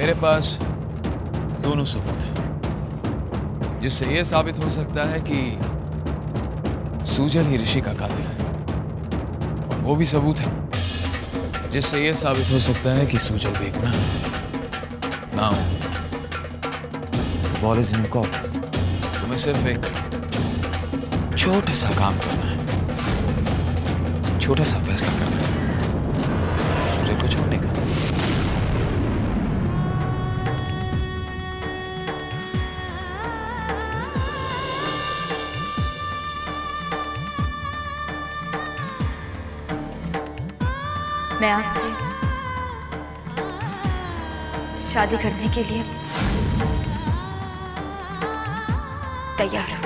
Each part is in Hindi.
मेरे पास दोनों सबूत हैं, जिससे यह साबित हो सकता है कि सूजल ही ऋषि का कातिल है, और वो भी सबूत है जिससे यह साबित हो सकता है कि सूजल बेगुनाह है। Now the ball is in your court. तुम्हें सिर्फ एक छोटा सा काम करना है, छोटा सा फैसला करना है, सूजल को छोड़ने का। मैं आपसे शादी करने के लिए तैयार हूं।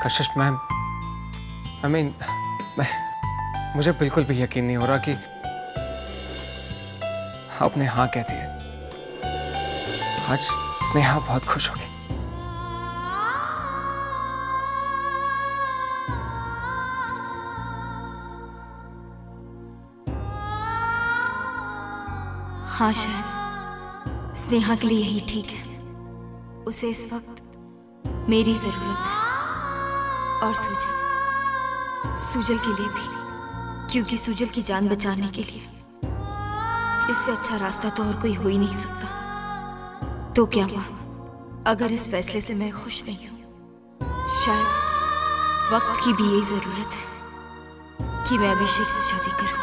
कशिश मैम, मुझे बिल्कुल भी यकीन नहीं हो रहा कि आपने हाँ कह दी है। आज स्नेहा बहुत खुश होगी। हाँ, शायद स्नेहा के लिए यही ठीक है। उसे इस वक्त मेरी जरूरत है, और सूजल के लिए भी, क्योंकि सूजल की जान बचाने के लिए इससे अच्छा रास्ता तो और कोई हो ही नहीं सकता। तो क्या हुआ अगर इस फैसले से मैं खुश नहीं हूं? शायद वक्त की भी यही जरूरत है कि मैं अभिषेक से शादी करूं।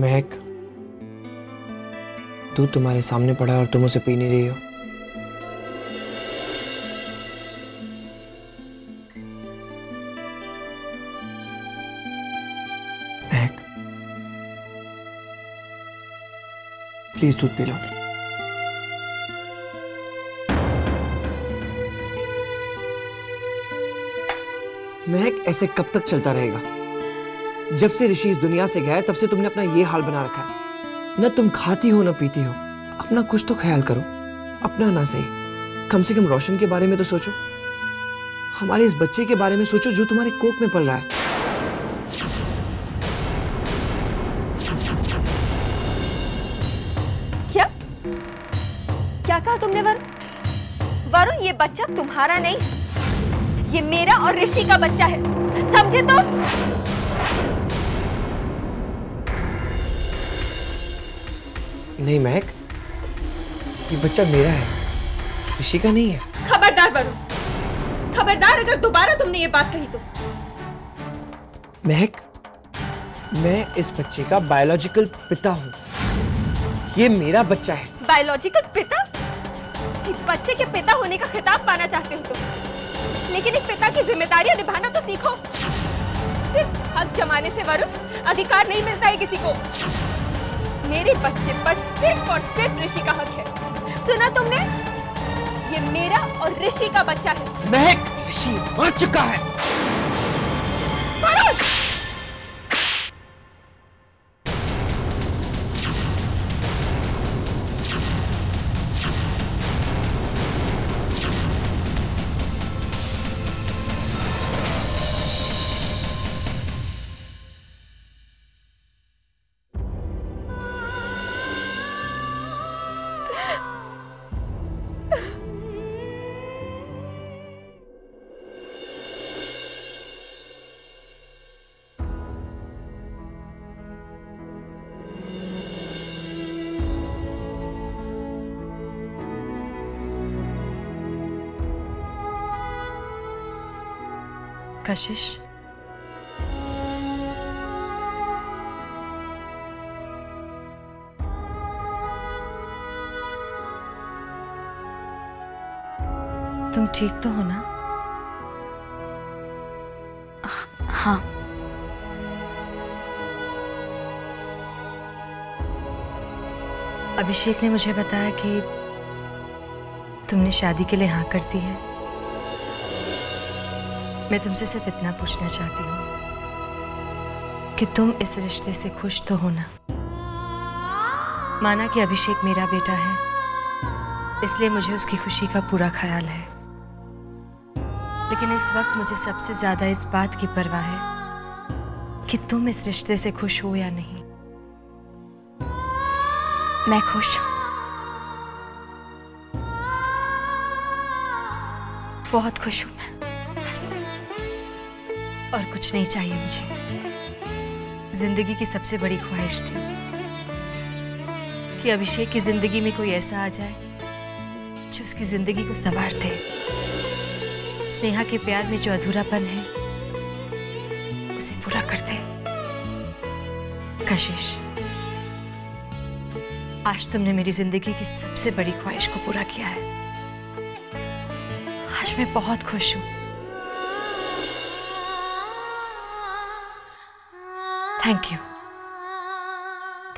महक, दूध तुम्हारे सामने पड़ा है और तुम उसे पी नहीं रही हो। महक, प्लीज दूध पी लो। महक, ऐसे कब तक चलता रहेगा? जब से ऋषि इस दुनिया से गया है तब से तुमने अपना ये हाल बना रखा है। न तुम खाती हो न पीती हो। अपना कुछ तो ख्याल करो, अपना ना सही, कम से कम रोशन के बारे में तो सोचो। हमारे इस बच्चे के बारे में सोचो जो तुम्हारे कोख में पल रहा है। क्या क्या कहा तुमने वरुण? वरुण, ये बच्चा तुम्हारा नहीं, ये मेरा और ऋषि का बच्चा है, समझे तो? नहीं महक, ये बच्चा मेरा है, ऋषि का नहीं है। खबरदार वरुण, खबरदार अगर दोबारा तुमने ये बात कही तो। महक, मैं इस बच्चे का बायोलॉजिकल पिता हूँ। ये मेरा बच्चा है। बायोलॉजिकल पिता? इस बच्चे के पिता होने का खिताब पाना चाहते हो तुम, लेकिन एक पिता की जिम्मेदारियां निभाना तो सीखो। सिर्फ हक जमाने से वरुण अधिकार नहीं मिलता है किसी को। मेरे बच्चे पर सिर्फ और सिर्फ ऋषि का हक है, सुना तुमने? ये मेरा और ऋषि का बच्चा है। महक, ऋषि मर चुका है। वरुण! कशिश, तुम ठीक तो हो ना? हाँ। अभिषेक ने मुझे बताया कि तुमने शादी के लिए हाँ कर दी है। मैं तुमसे सिर्फ इतना पूछना चाहती हूँ कि तुम इस रिश्ते से खुश तो हो ना? माना कि अभिषेक मेरा बेटा है, इसलिए मुझे उसकी खुशी का पूरा ख्याल है, लेकिन इस वक्त मुझे सबसे ज्यादा इस बात की परवाह है कि तुम इस रिश्ते से खुश हो या नहीं। मैं खुश हूँ, बहुत खुश हूँ मैं। और कुछ नहीं चाहिए मुझे। जिंदगी की सबसे बड़ी ख्वाहिश थी कि अभिषेक की जिंदगी में कोई ऐसा आ जाए जो उसकी जिंदगी को संवार दे। स्नेहा के प्यार में जो अधूरापन है उसे पूरा कर दे। कशिश, आज तुमने मेरी जिंदगी की सबसे बड़ी ख्वाहिश को पूरा किया है। आज मैं बहुत खुश हूं।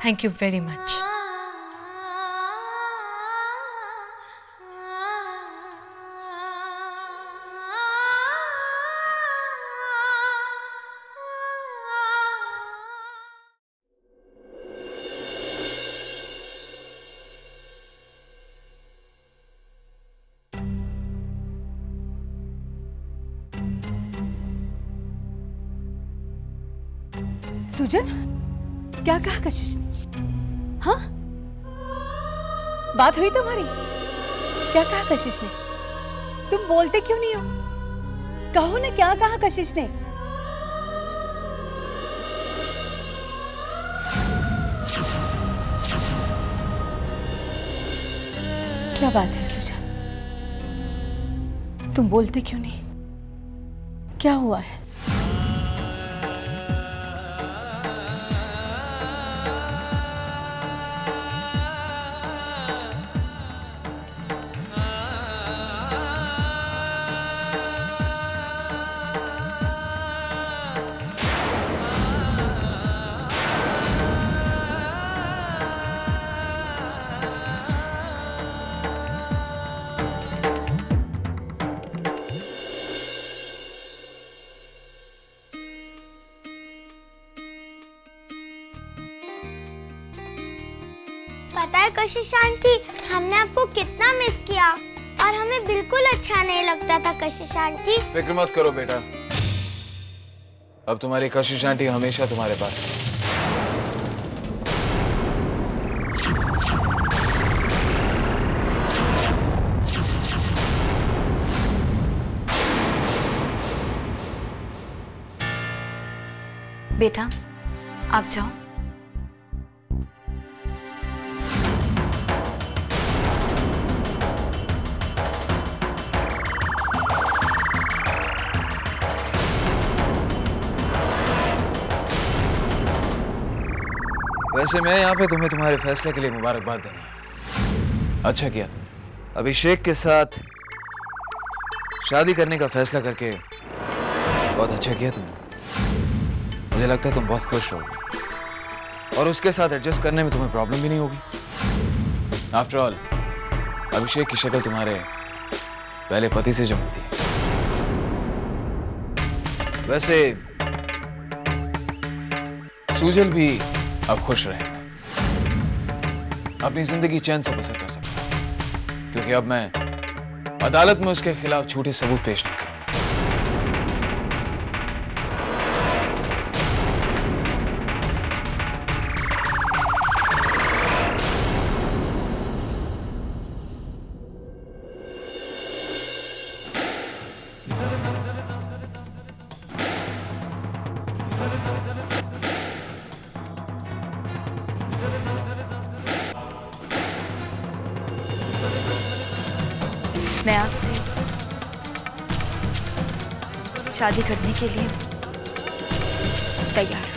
Thank you very much. सुजन, क्या कहा कशिश ने? हाँ, बात हुई तुम्हारी? क्या कहा कशिश ने? तुम बोलते क्यों नहीं हो? कहो ना, क्या कहा कशिश ने? क्या बात है सुजन, तुम बोलते क्यों नहीं? क्या हुआ है? पता है कशिश आंटी, हमने आपको कितना मिस किया और हमें बिल्कुल अच्छा नहीं लगता था कशिश आंटी। फिक्र मत करो बेटा, अब तुम्हारी कशिश आंटी हमेशा तुम्हारे पास है। बेटा आप जाओ। वैसे मैं यहाँ पे तुम्हें तुम्हारे फैसले के लिए मुबारकबाद देनी है। अच्छा किया तुम अभिषेक के साथ शादी करने का फैसला करके, बहुत अच्छा किया तुमने। मुझे लगता है तुम बहुत खुश रहोगे और उसके साथ एडजस्ट करने में तुम्हें प्रॉब्लम भी नहीं होगी। आफ्टर ऑल अभिषेक की शक्ल तुम्हारे पहले पति से जो मिलती है। वैसे सुजल भी अब खुश रहेगा, अपनी जिंदगी चैन से बसर कर सकता है, क्योंकि अब मैं अदालत में उसके खिलाफ झूठे सबूत पेश नहीं करूंगा। मैं आपसे शादी करने के लिए तैयार हूं।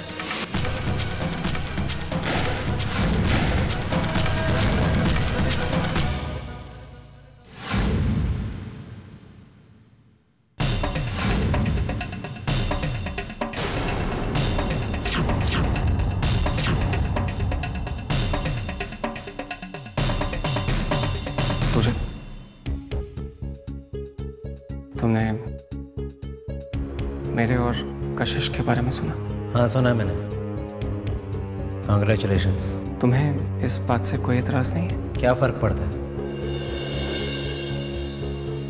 सुजल, तुमने मेरे और कशिश के बारे में सुना? हाँ सुना मैंने। कांग्रेचुलेशंस। तुम्हें इस बात से कोई एतराज नहीं है? क्या फर्क पड़ता है,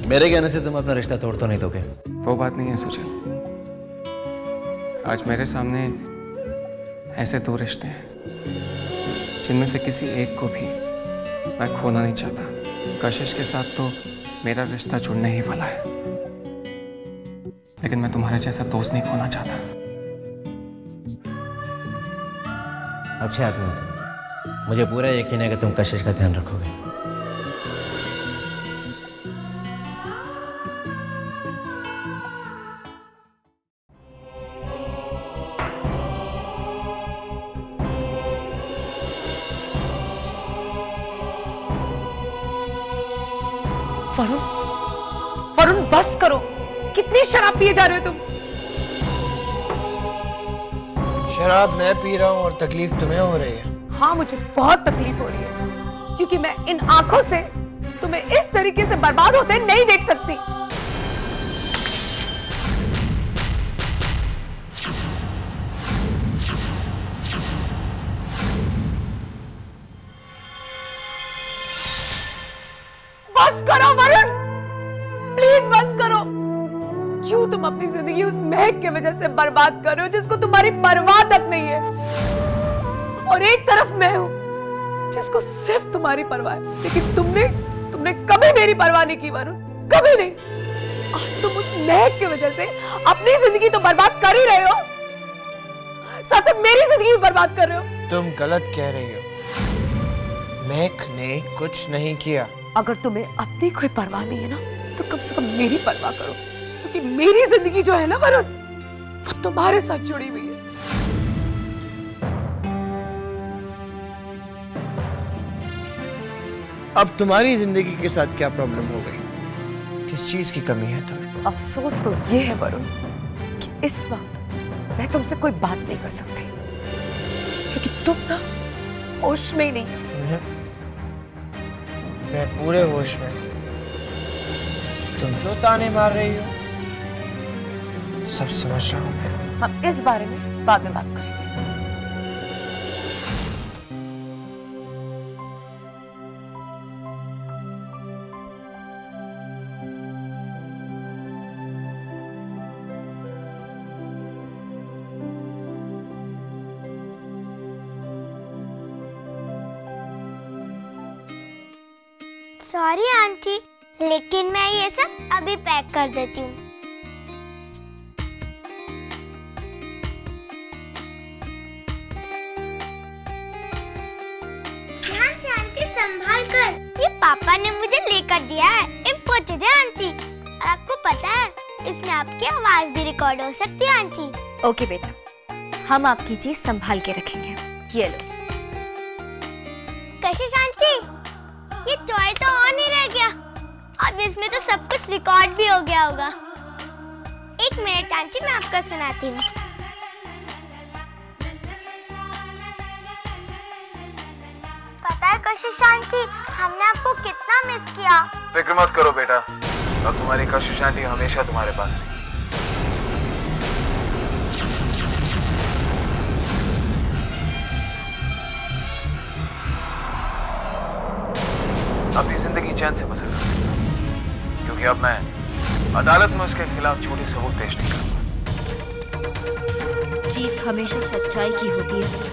मेरे कहने से तुम अपना रिश्ता तोड़ तो नहीं दोगे? वो बात नहीं है सुजल। आज मेरे सामने ऐसे दो रिश्ते हैं जिनमें से किसी एक को भी मैं खोना नहीं चाहता। कशिश के साथ तो मेरा रिश्ता जुड़ने ही वाला है, लेकिन मैं तुम्हारे जैसा दोस्त नहीं खोना चाहता। अच्छे आदमी हो, मुझे पूरा यकीन है कि तुम कशिश का ध्यान रखोगे। वरुण, वरुण बस करो। कितनी शराब पिए जा रहे हो तुम? शराब मैं पी रहा हूँ और तकलीफ तुम्हें हो रही है। हाँ मुझे बहुत तकलीफ हो रही है, क्योंकि मैं इन आंखों से तुम्हें इस तरीके से बर्बाद होते नहीं देख सकती। बस करो वरुण, प्लीज बस करो। क्यों तुम अपनी जिंदगी उस महक की वजह से बर्बाद कर रहे हो जिसको तुम्हारी परवाह तक नहीं है? और एक तरफ मैं हूं जिसको सिर्फ तुम्हारी परवाह है, लेकिन तुमने कभी मेरी परवाह नहीं की वरुण, कभी नहीं। आज तुम उस महक की वजह से अपनी जिंदगी तो बर्बाद कर ही रहे हो, साथ साथ मेरी जिंदगी भी बर्बाद कर रहे हो। तुम गलत कह रही हो, महक ने कुछ नहीं किया। अगर तुम्हें अपनी कोई परवाह नहीं है ना, तो कम से कम मेरी परवाह करो, क्योंकि मेरी जिंदगी जो है ना वरुण, वो तुम्हारे साथ जुड़ी हुई है। अब तुम्हारी जिंदगी के साथ क्या प्रॉब्लम हो गई? किस चीज की कमी है तुम्हें? अफसोस तो ये है वरुण कि इस वक्त मैं तुमसे कोई बात नहीं कर सकती, क्योंकि तुम ना होश में ही नहीं हो। मैं पूरे होश में। तुम जो ताने मार रही हो सब समझ रहा हूं मैं। हम इस बारे में बाद में बात करेंगे। सॉरी आंटी, लेकिन मैं ये सब अभी पैक कर देती हूँ। ध्यान से आंटी, संभाल कर। ये पापा ने मुझे लेकर दिया है। इम्पोर्टेड है आंटी। और आपको पता है इसमें आपकी आवाज भी रिकॉर्ड हो सकती है आंटी। ओके बेटा, हम आपकी चीज संभाल के रखेंगे। ये लो। कशिश आंटी, ये टॉय तो ऑन ही रह गया। अब इसमें तो सब कुछ रिकॉर्ड भी हो गया होगा। एक मिनट आंटी, मैं आपको सुनाती हूँ। पता है कशिश आंटी, हमने आपको कितना मिस किया। फिक्र मत करो बेटा, अब तुम्हारी कशिश आंटी हमेशा तुम्हारे पास रहेगी। अपनी जिंदगी चैन से बसर कर, क्योंकि अब मैं अदालत में उसके खिलाफ झूठे सबूत पेश नहीं करूंगा। जीत हमेशा सच्चाई की होती है सर।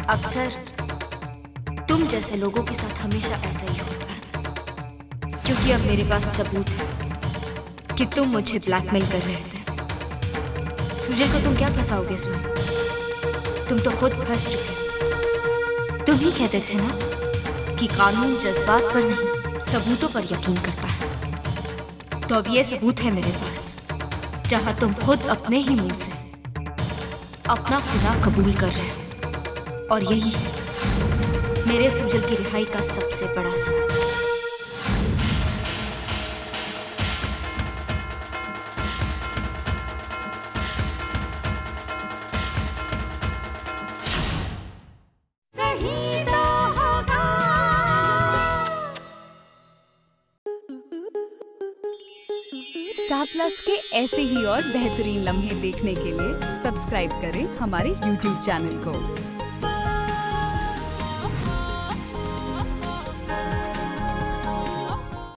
अक्सर तुम जैसे लोगों के साथ हमेशा ऐसा ही होता है, क्योंकि अब मेरे पास सबूत है कि तुम मुझे ब्लैकमेल कर रहे थे। सुजल को तुम क्या फंसाओगे इसमें? तुम तो खुद फंस चुके। तुम ही कहते थे ना कि कानून जज्बात पर नहीं सबूतों पर यकीन करता है। तो अब ये सबूत है मेरे पास, जहां तुम खुद अपने ही मुंह से अपना खुदा कबूल कर रहे हो। और यही है मेरे सुजल की रिहाई का सबसे बड़ा सबूत। स्टार प्लस के ऐसे ही और बेहतरीन लम्हे देखने के लिए सब्सक्राइब करें हमारे YouTube चैनल को।